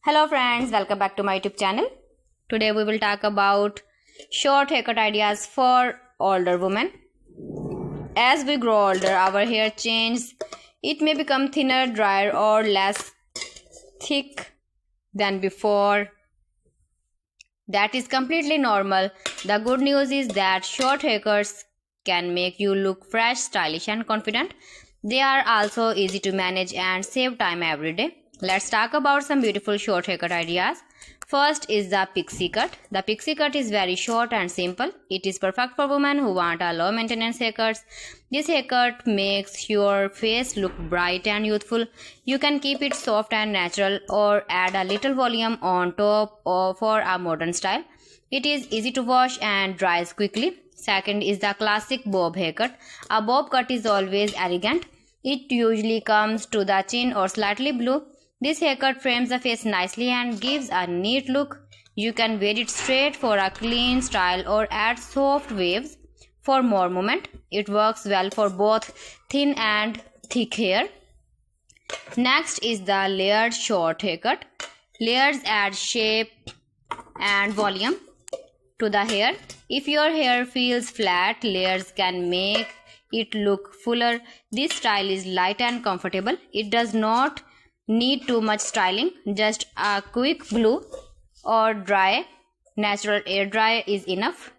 Hello friends, welcome back to my YouTube channel. Today we will talk about short haircut ideas for older women. As we grow older, our hair changes. It may become thinner, drier or less thick than before. That is completely normal. The good news is that short haircuts can make you look fresh, stylish and confident. They are also easy to manage and save time every day. Let's talk about some beautiful short haircut ideas. First is the pixie cut. The pixie cut is very short and simple. It is perfect for women who want a low maintenance haircut. This haircut makes your face look bright and youthful. You can keep it soft and natural or add a little volume on top for a modern style. It is easy to wash and dries quickly. Second is the classic bob haircut. A bob cut is always elegant. It usually comes to the chin or slightly below. This haircut frames the face nicely and gives a neat look. You can wear it straight for a clean style or add soft waves for more movement. It works well for both thin and thick hair. Next is the layered short haircut. Layers add shape and volume to the hair. If your hair feels flat, layers can make it look fuller. This style is light and comfortable. It does not need too much styling. Just a quick glue or dry natural air dry is enough.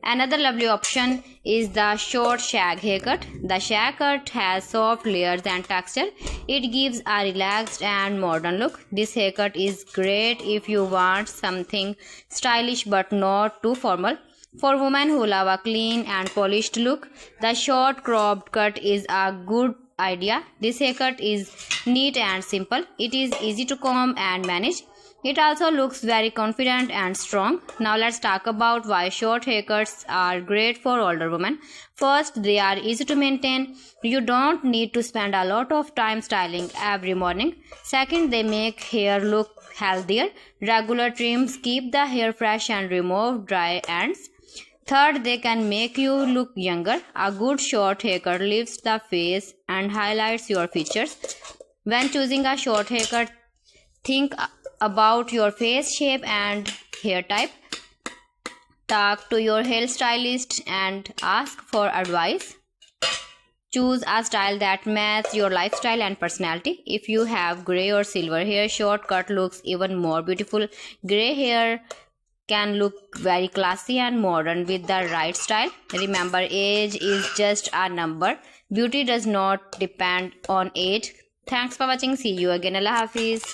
Another lovely option is the short shag haircut. The shag cut has soft layers and texture. It gives a relaxed and modern look. This haircut is great if you want something stylish but not too formal. For women who love a clean and polished look, the short cropped cut is a good idea. This haircut is neat and simple. It is easy to comb and manage. It also looks very confident and strong. Now let's talk about why short haircuts are great for older women. First, they are easy to maintain. You don't need to spend a lot of time styling every morning. Second, they make hair look healthier. Regular trims keep the hair fresh and remove dry ends. Third, they can make you look younger. A good short haircut lifts the face and highlights your features. When choosing a short haircut, think about your face shape and hair type. Talk to your hairstylist and ask for advice. Choose a style that matches your lifestyle and personality. If you have gray or silver hair, short cut looks even more beautiful. Gray hair can look very classy and modern with the right style. Remember, age is just a number. Beauty does not depend on age. Thanks for watching. See you again. Allah Hafiz.